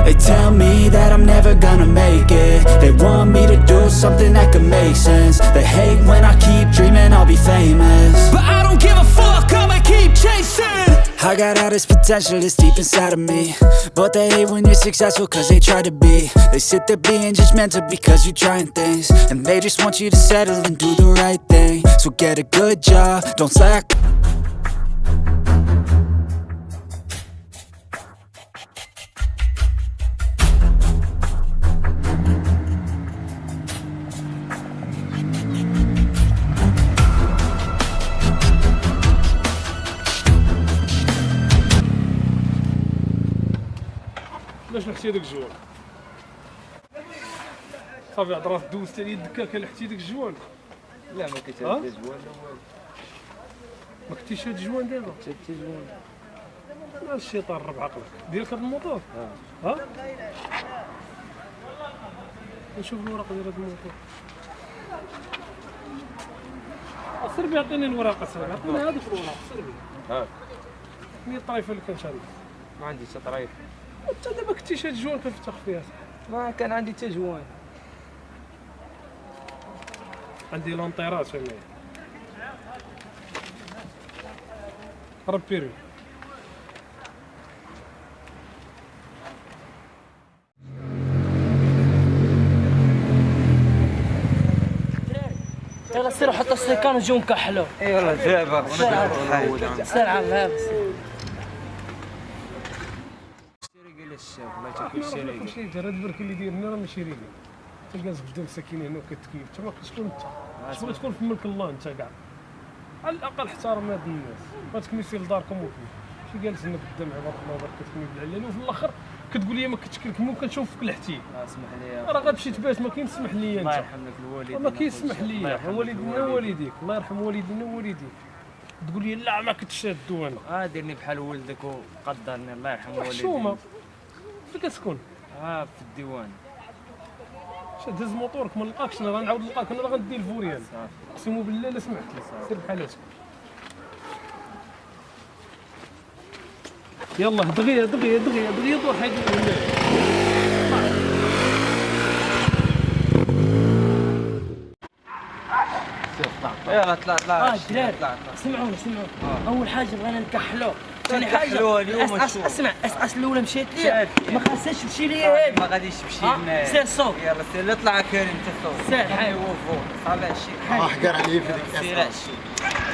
They tell me that I'm never gonna make it. They want me to do something that could make sense. They hate when I keep dreaming I'll be famous, but I don't give a fuck, I'ma keep chasing. I got all this potential that's deep inside of me, but they hate when you're successful cause they try to be. They sit there being judgmental because you're trying things, and they just want you to settle and do the right thing. So get a good job, don't slack. علاش لحتي هذاك الجوان؟ صافي هضرات دوزت عليا الدكاكه لحتي داك الجوان؟ لا ما كنتش هاد الجوان لا والو. ما كنتيش هاد الجوان دابا؟ حتى الجوان. لا الشيطان رب عقلك، ديالك هاد الموطور؟ ها؟ نشوف الورقه ديال هاد الموطور. سير عطيني الورقه سير عطيني هذيك الورقه سير ها هي الطريفه اللي كانت عندك. ما عندي حتى طريف. انت دابا كنتيش هاد الجوان كيف تخفيها؟ ما كان عندي حتى جوان. عندي لونطيراج هنايا. ربيري يلا سيروا حطوا السيكان وجيو نكحلوا. يلا دابا سير عام هذا الشاب ما تاكل الشريك. ماشي دار هاد البرك اللي دايرنا راه ماشي ريلي. انت جالس قدام ساكنين هنا وكتكيف، انت ما تكون انت. تبغي تكون في ملك الله انت كاع. على الاقل احترم هاد الناس، ما تكملش لداركم وكيف. ماشي جالس هنا قدام عباد الله برك كتكمل بالعلالي وفي الاخر كتقول لي ما كتشكلك ممكن نشوفك لحتي. اسمح لي راه غتمشي تبات ما كاين تسمح لي انت. الله يرحم لك الوالد. ما كيسمح لي والدينا ووالديك، الله يرحم والدينا ووالديك. تقول لي لا ما كنتش هادو انا. ديرني بحال ولدك وقدرني الله يرحم والديك. حشومه. فين كتسكن؟ في الديوان. دز موطورك ما نلقاكش انا غنعاود نلقاك انا راه غندي الفوريال. اقسم بالله لا سمحت لي سير بحالاتك. يلا دغيا دغيا دغيا دغيا دور حيد يلا طلع الدراري سمعوني اول حاجه بغينا نكحلو، ثاني حاجه اليوم اسمع اس الاولى مشيت لي ما خاصهاش تمشي لي هادي ما غاديش تمشي لنا. سير صوب يلا سير اطلع كريم انت صوب. سير حي وفو صافي هادشي. احقر عليه في ديك سير هادشي.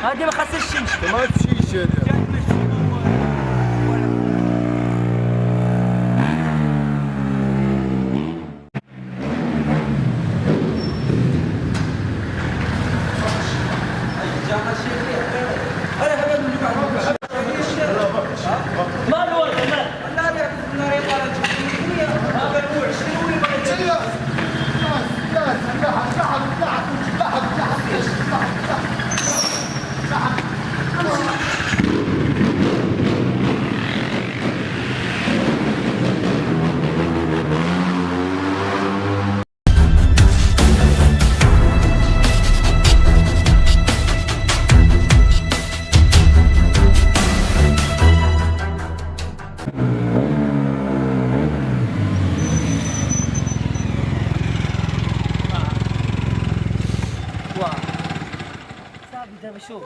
هادي ما خاصهاش تمشي. ما تمشيش هذا. دابا شوف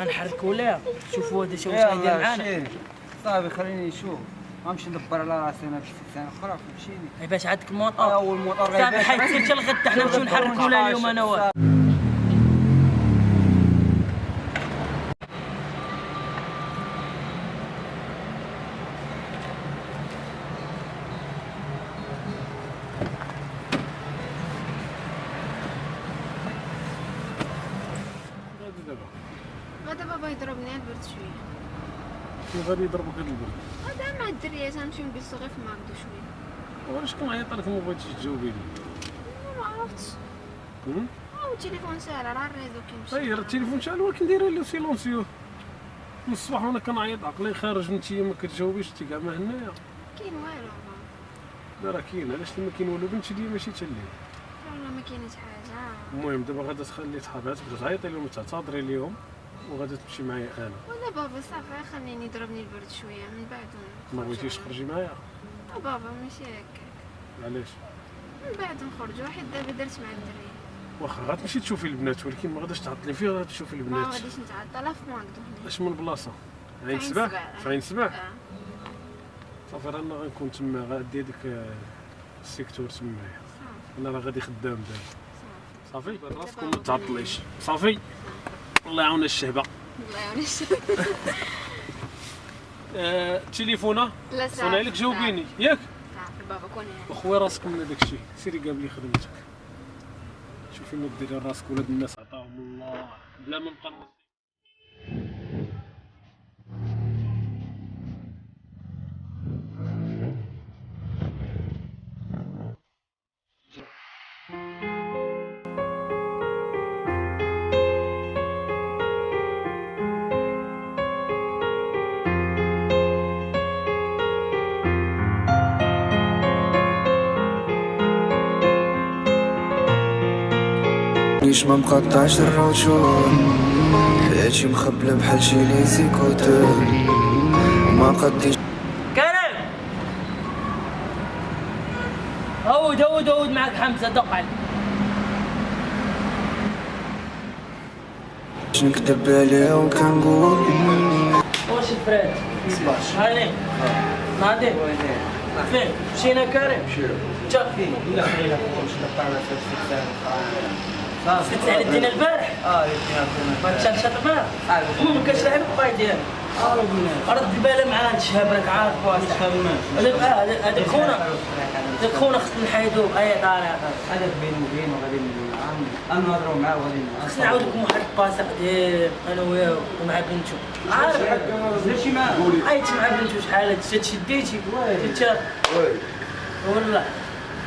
غنحركوا ليها شوفوا هذا شنو غيدير معانا. صافي خليني نشوف غنمشي ندبر على راسي انا بشي ثاني اخرى فهمتيني. باش عندك الموطور اول موطور صافي حيت حتى الغد حنا نمشيو نحركوا لها اليوم انا وياك. غدا بابا يضربني البرد شويه. غادي يضربك هاد البرد. غدا مع الدريات غنمشيو نجلسو غير في الماكدو شويه. واش كنعيط لك ما بغيتيش تجاوبي لي؟ ما عرفتش. التليفون شاعل راه الريزو كيمشي. اي راه التليفون شاعل ولكن دايره له سيلونسيو. من الصباح وانا كنعيط عقلي خارج نتيا ما كتجاوبيش انت كاع ما هنايا. كاين والو لا راه كاين علاش ما كاين والو بنتي ليا ماشي حتى ليا. والله ما كاينش حاجه. المهم دابا غادا تخلي صحابها تبدا تعيطي لهم تعتذري ليهم وغادي تمشي معايا انا. ولا بابا صافي خليني يضربني البرد شويه من بعد ما بغيتيش تخرجي معايا؟ بابا ماشي هكاك. علاش؟ من بعد نخرجوا حيت دابا درت مع الدري. واخا غتمشي تشوفي البنات ولكن ما غاديش تعطلي فيه غادي تشوفي ما البنات. غاديش نتعطل في ماكدو هنا. اش من بلاصه؟ عين في سبع؟ سبع. في عين سبع؟ صافي صافي رانا غنكون تما غادي هذيك السيكتور تمايا. انا راه غادي خدام دابا. صافي راسكم ما تعطليش. صافي الله يعاون الشهبه. الله يعاون الشباب. التليفونه لا صوني لك جاوبيني ياك؟ صافي بابا كون هنا. وخويا راسك من هذاك الشيء سيري قابلي خدمتك. شوفي ما ديري راسك ولاد الناس عطاهم الله بلا ما نبقى نوصي. ليش ما مقطعش الرجول حياتي مخبلة بحال شي ليزيكوتور ما قديش كريم هود معك حمزه دق عليه. نكذب عليه وكنقول واش الفراد؟ هاني ناضي فين مشينا كريم؟ انت فين؟ لا خلينا نمشي للطاولة في السكسان. سكت على الدين البارح؟ ما تشاركش معاه؟ ما كانش لاعب الطاي ديالك. رد البال معاه هاد الشهاب راك عارف هذاك خونا خصنا نحيدوه بأي طريقة. هذاك بيني وبينه غادي نهضروا معاه وغادي خصنا نعاود لكم واحد الباسق ديال انا وياه ومع بنتو. عارف درتي معاه عيطت مع بنتو شحال هادشي شديتي انت والله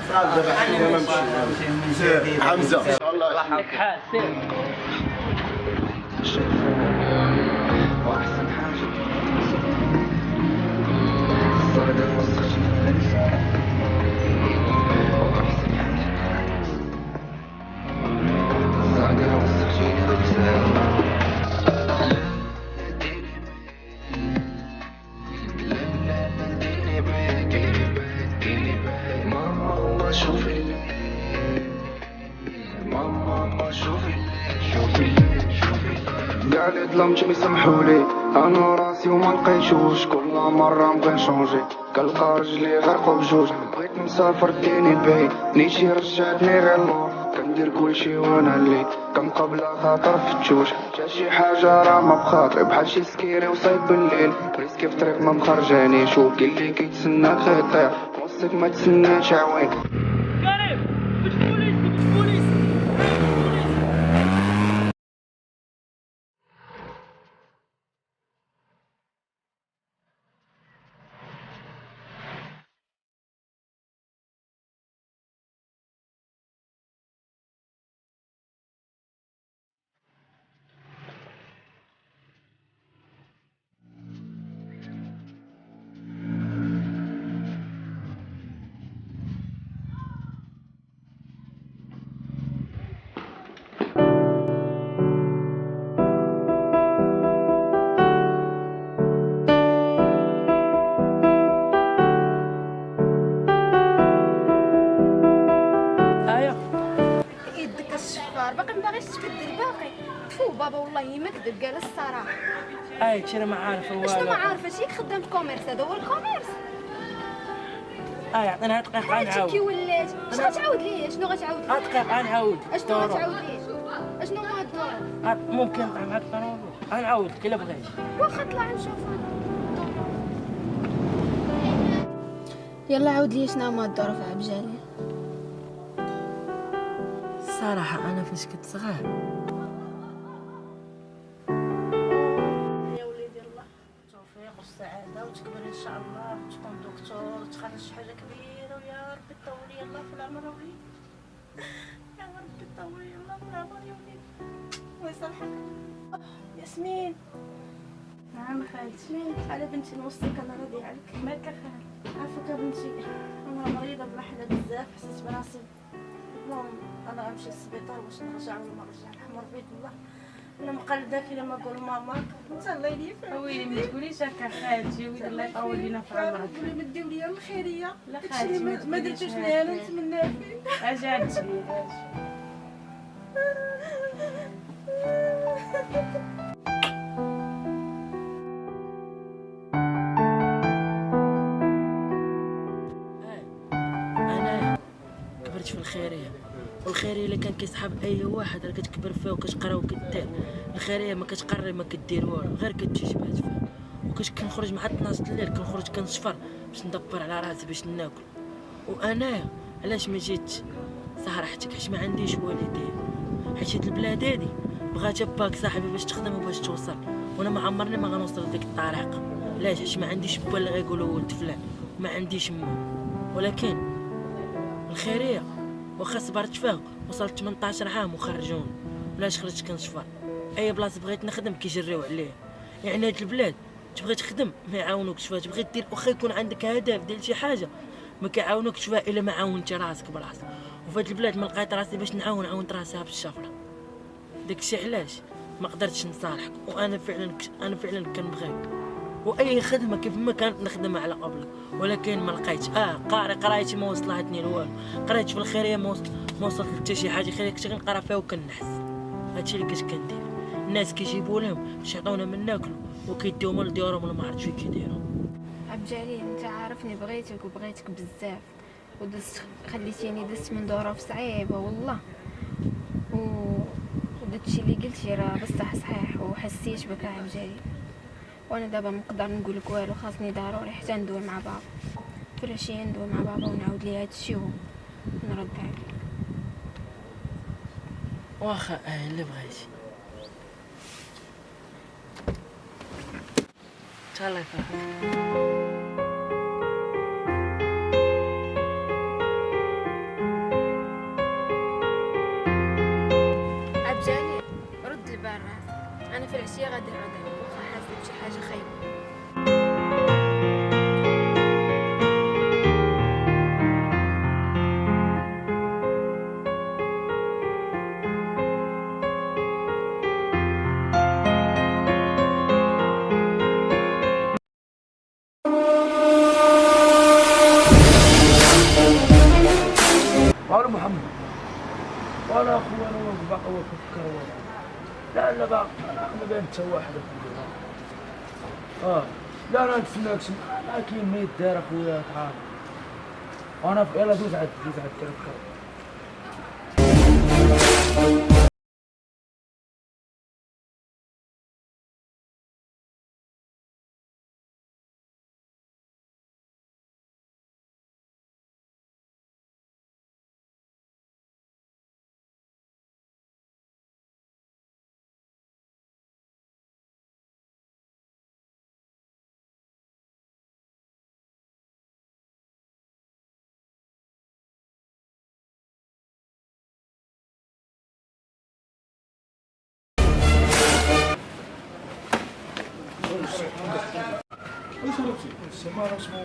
صعب دابا حنا ما نمشيو. حمزه ان شاء الله لك حال سير. واحسن حاجة الصعدة وسط واحسن حاجة الصعدة وسط ماما شوفي ماما شوفي قاع لي ظلمت يسمحولي انا راسي وما لقيتوش كل مره نبغي نشونجي كنلقى رجلي غرقوا بجوج بغيت نسافر ديني بعيد نيتي رجعتني غير اللور كندير كلشي وانا اللي كنبقى بلا خاطر في التوش حتى شي حاجه راه ما بخاطري بحال شي سكيري وصايب بالليل ريسكي في طريق ما مخرجانيش وكاين اللي كيتسناك غير يطير وسطك ما تسناش عوين. كريم بوليس باقي ما باغيش تبدل باقي. تفو بابا والله ما كذب قال الصراحه. هاي انا ما عارفه والو. شنو ما عارفه شي خدام كوميرس هذا هو الكوميرس. عطيناها دقيقه نعاود. كي ولات اش غتعاود ليه شنو غتعاود ليه؟ دقيقه نعاود. اشنو غتعاود ليه؟ اشنو هو الدور؟ ممكن نطلع معاك الطرور غنعاود لك الا بغيتي. واخا طلع نشوف. يلا عاود لي شنو هما الدور في عبد الجليل. الصراحه انا فاش كنت صغير يا وليدي الله التوفيق والسعاده وتكبر ان شاء الله وتكون دكتور وتخرج شي حاجه كبيره ويا ربي طولي الله في العمر يا وليدي يا ربي طولي الله في العمر يا وليدي الله يصلحك. ياسمين. نعم خالتي. ياسمين على بنتي نوصلك انا راضيه عليك. مالك خال؟ عافاك بنتي انا مريضه بمحله بزاف حسيت براسي المهم انا غنمشي للسبيطار باش نرجع ولا ما نرجع الحمر بيد الله انا مقلده كي لما نقول ماما انت الله يليفك. ويلي ما تقوليش هكا خالتي، ويلي الله يطول لينا في عمرك. قولي ما ديو ليا الخيريه. لا داكشي خالتي اللي ما درتوش ليا انا نتمنى فيه. اجي هادشي أنا كبرت في الخيرية، والخيرية اللي كان كيسحب أي واحد راه كتكبر فيها وكتقرا وكدير. الخيرية ما كتقري ما كدير والو، غير كتمشي تبات فيها. كنخرج مع 12 الليل، كنخرج كنشفر باش ندبر على راسي باش ناكل. وأنايا علاش ما جيتش صراحتك حيت ما عنديش والدين، حيت هاد البلاد هادي بغات باك صاحبي باش تخدم وباش توصل، وانا ما عمرني ما غنوصل لديك الطريق. علاش؟ حيت ما عنديش با اللي غيقولوا ولد فلان، ما عنديش مو. ولكن الخيريه واخا صبرت فيها وصلت 18 عام وخرجوني. علاش خرجت كنشفر؟ اي بلاصه بغيت نخدم كيجريو عليه. يعني هاد البلاد تبغي تخدم ما يعاونوكش فيها، تبغي دير واخا يكون عندك هدف ديال شي حاجه ما كيعاونوكش فيها الا ما عاونتي راسك براسك. وفي هاد البلاد ما لقيت راسي باش عاونت راسها بالشفره. داكشي علاش ما قدرتش نصالحك، وانا فعلا كنبغيك. واي خدمه كيف ما كانت نخدمها على قبلك، ولكن ما لقيتش. قرايتي ما وصلتني لوالو، قريت في الخيريه ما وصلت حتى شي حاجه، خير كنت كنقرا فيها وكنحس. هادشي اللي كنت كندير. الناس كيجيبوا لهم باش يعطيونا من ناكلو وكيديوهم لديورهم ولا ما عرفتش فين كيديروا. عبد الجليل انت عارفني بغيتك بزاف، خليتيني دزت من ظروف صعيبه والله، وداكشي اللي قلتي راه بصح صحيح وحسيت بك عبد الجليل. وانا دابا مقدر نقول لك والو، خاصني ضروري حتى ندوي مع بابا في العشيه، ندوي مع بابا ونعاود ليه هادشي ونرد عليه. واخا اللي بغيتي. الله يفرحك. عبد الجليل رد البال راسك، انا في العشيه غادي نرد عليك واخا حاسه بشي حاجه خايبه. قالوا محمد وانا اخويا انا باقي نفكر لا لا باقي ما بين حتى واحد لا انا نتسناك كاين ما يدار اخويا تعال وانا يلا دوز عاد كنفكر.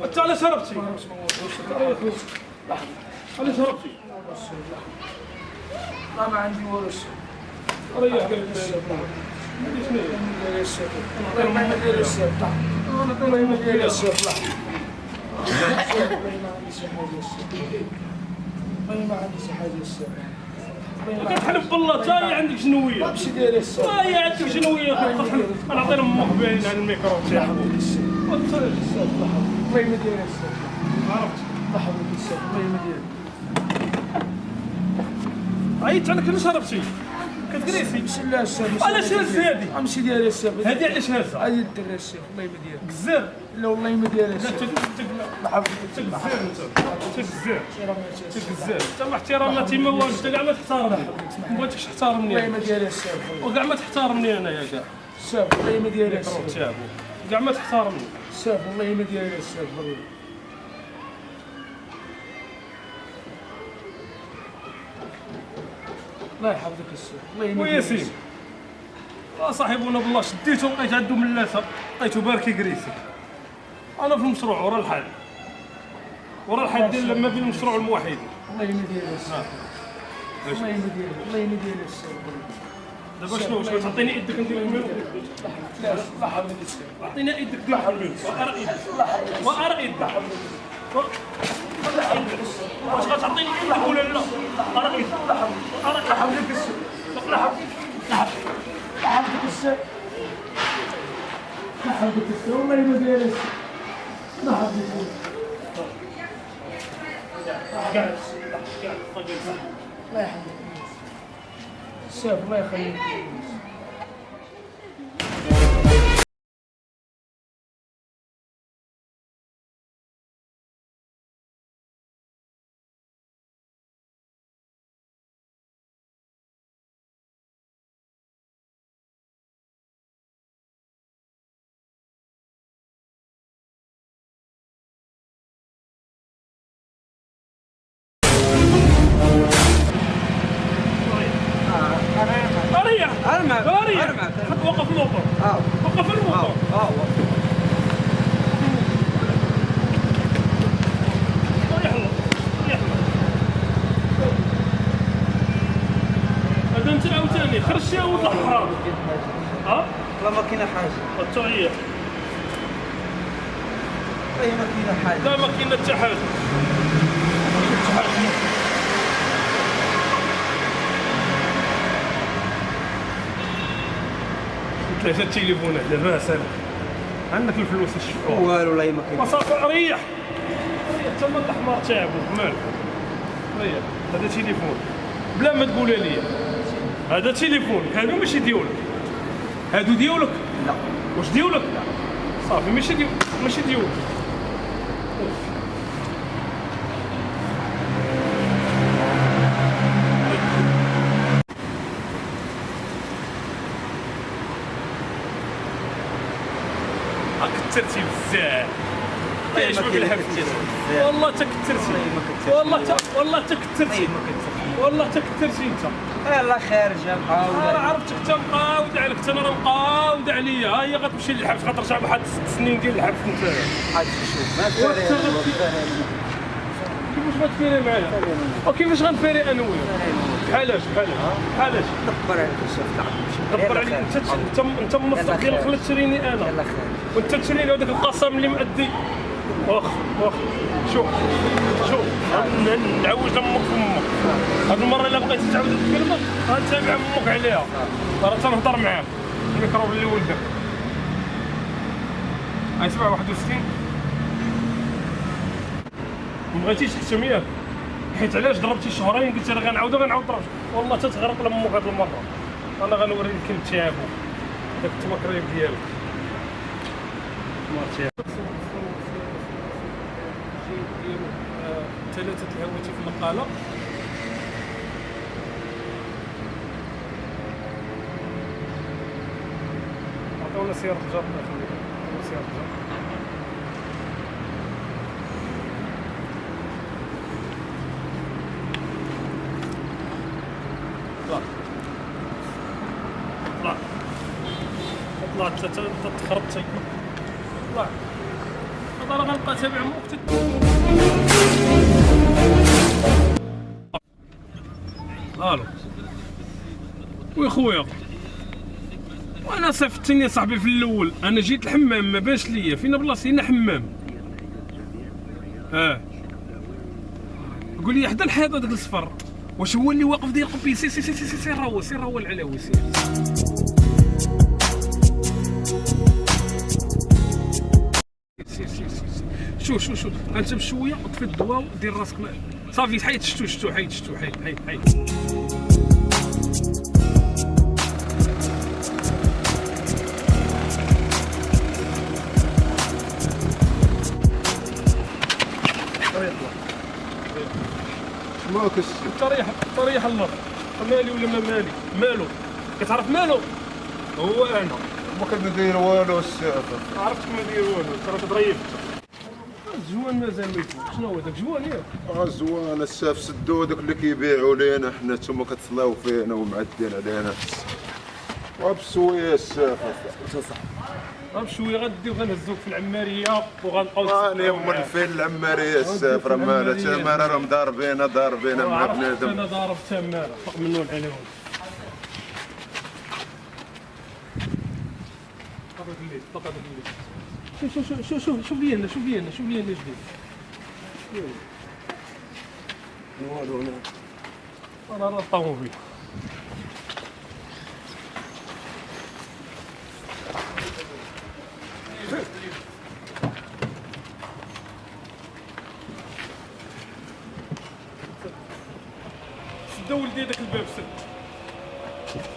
انت على شربتي؟ على شربتي؟ لا ما عندي والو. ريح قلبي. والله ما داير السيف. والله ما داير السيف. والله ما عندي شي حاجه السيف. كتحلف بالله تا هي عندك شنويه. ماشي داير السيف. هي عندك شنويه كتحلف. انا عطينا امك باين على الميكرو تاعك. الله ما داير السيف. عرفت؟ الله يحفظك السيف. الله ما داير. عيطت عليك علاش هربتي؟ كتكريسي؟ بسم الله السيف. علاش هز هادي؟ ماشي داير السيف. هادي علاش هازها؟ هادي دير السيف. الله ما داير. كزار؟ لا والله ما داير السيف. لا الله يحفظك. تكزار انت. تكزار. انت مع احتراماتي ما والو، انت كاع ما تحترمني. ما بغيتكش تحترمني. الله ما داير السيف. وكاع ما تحترمني انايا كاع. السيف والله ما داير السيف. كاع ما تحترمني. السيف والله ما داير السيف والله. الله يحفظك السيف. الله ما ياسين. صاحبنا بالله شديته لقيت عنده ملاسه، لقيته باركي كريسي. انا في المشروع ورا الحال. ورا الحال ديال لما بين المشروع الموحد. الله ما داير السيف. الله ما داير السيف. دابا شنو تعطيني يدك ندير الميل؟ لا حول ولا قوة. عطينا يدك دير الميل. وأرى يدك. وأرى يدك. واش غتعطيني يدك ولا لا؟ أرى يدك. أرى لا حول لك السوء. لا حول لك السوء. لا حول لك السوء والله ما داير السوء. لا حول لك السوء. قاعد الله يحفظك. السيف الله يخليك. وقف الموتور. وقف الموتور. هذا انت عاوتاني خرجتيها وطلع حرام. لا ما كاينه حاجه. حتى هي. اي ما كاينه حاجه. لا ما كاينه حتى حاجه. ثلاثة التليفونات لاباس انا عندك الفلوس الشفاء والو والله ما كاين وصافي ريح تما الحمار تاعو مالك ريح هذا تليفون بلا ما تقولها لي هذا تليفون هادو ماشي ديالك هادو ديالك لا واش ديالك صافي ماشي ديالك كثرتي بزاف علاش ما كنحبش والله تكثرتي والله تكثرتي والله تكثرتي انت يلاه خارجه مقاوده انا عرفتك انت مقاود عليك حتى انا راه مقاود عليا ها هي غتمشي للحبس غترجع بواحد 6 سنين ديال الحبس انت عاد شوف ما تفاري كيفاش غتفيري معايا وكيفاش غنفيري انا وياك علاش دبر عليك الشيف دبر عليك انت منفق ديال خلات تشريني انا يلاه خير وانت تشريني هذاك القسم اللي مأدي واخ شوف نعوج لامك في امك هاد المره الا بقيتي تعاود الكلمه غنتابع امك عليها راه تنهضر معاك الميكروب اللي ولدك هاي 67 ما بغيتيش تحشم ياك حيت علاش ضربتي شهرين قلت انا غنعاود ضرب والله تتغرق لامك هاد المره انا غنوري الكلب تاعو داك التمكريب ديالك ثلاثة الهواتف النقالة عطاونا سيارة الجر سيارة الجر طلع ثلاثة تخربتي طلع هذا راه غنبقى تابع وقت الو وي خويا وانا صيفطتني صاحبي في الاول انا جيت الحمام ما باش ليا فينا بلاصتي هنا حمام قول لي حدا الحيط هذاك الصفر واش هو اللي واقف ديال قبي سير راهو العلاوي سير شو انت بشويه وطفي الضواء ودير راسك صافي حيد شتو حيد ماكش طريح الله مالي ولا ما مالي مالو كتعرف مالو هو انا ما كندير والو السيف عرفتك ما ندير والو ترى تضريف الزوان مازال ما يفوت شنو هو داك جوان ياك الزوان السيف سدو داك اللي كيبيعوا لينا حنا نتوما كتصلاو فينا ومعدين علينا وبسويه السيف بشويه غنديو غنهزوك في العماريه وغنبقاو انا من فين العماريه السيف راه مالها تماره راهم ضاربينا مع بنادم انا ضارب تماره فوق منو العلوم بقى شوف لي هنا جديد والو انا راه الطوموبيل سدا ولدي داك الباب سد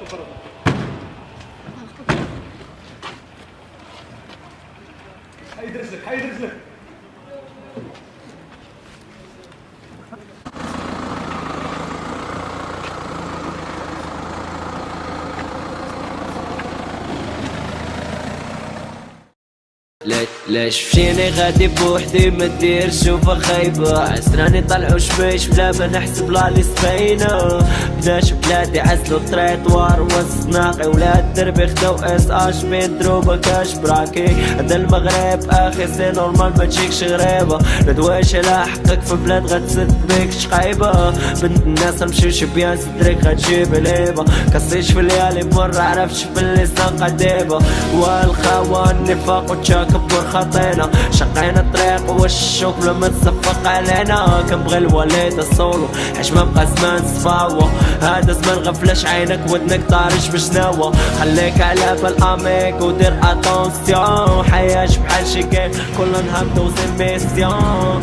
شكرا حيد رجلك ليش فيني غادي بوحدي ما دير شوفه خايبة عسراني طلعو شبيش بلا ما نحسب لا لي سبينة بداش بلادي عزلو التريطوار والصناقي ولاد دربي خداو اس اش بين دروبة كاش براكي هدا المغرب اخي سي نورمال ما تجيكش غريبة ندواش على حقك في بلاد غتسد بيك شقايبة بنت الناس نمشيو شبيان صدرك غتجيب ليبة كصيش في الليالي مرة عرفتش باللي زنقة ديبة والخوان النفاق وتشاكب خطينا شقينا الطريق والشوك لما تصفق علينا كنبغي الوالد الصولو حيش ما بقى زمان صفاوة هذا زمان غفلش عينك ودنك طارش بشناوة خليك على بالاميك ودير اتونسيون حياش بحال شي جيم كل نهار دوزي ميسيون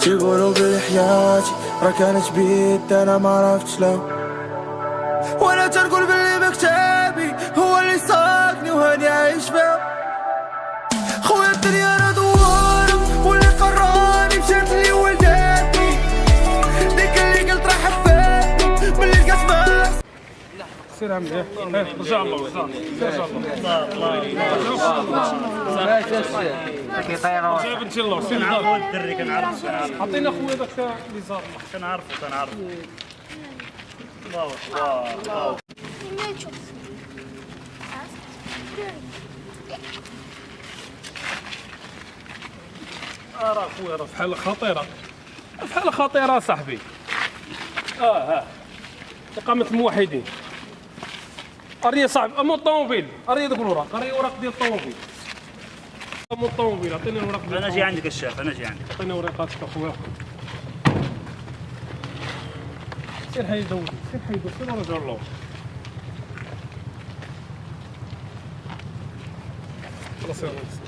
يقولوا بلي حياتي راه كانت بيد انا ما عرفتش لو وانا تنقول بلي مكتبي هو اللي ساقني وهاني عايش فيه خويا الدنيا راه دوارة واللي قراني مشات لي ولداتني ديك اللي قلت راح حباتني ملي لقات ما سير عم رجع الله كيطيروا جاب انت الله سير كنعرفو الدري كنعرفو عطينا خويا داك اللي زار كنعرفو الله راه خويا راه فحال خطيره صاحبي ها إقامة الموحدين قرية صاحبي أما الطوموبيل قرية داك الوراق قرية وراق ديال الطوموبيل أما الطوموبيل عطيني الوراق ديال انا جي عندك الشاف عطيني ورقاتك أخويا سير حيدو سير ورجع الله خلاص يا ريس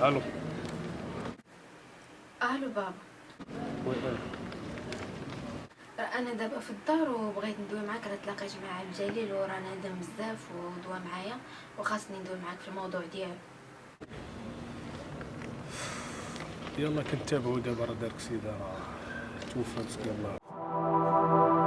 الو بابا انا دابا في الدار وبغيت ندوي معاك راه تلاقيت مع الجليل ورانا ندم بزاف ودوا معايا وخاصني ندوي معاك في الموضوع ديالو يلا كنتابعوا دابا راه دارك سيده راه توفى مسكين الله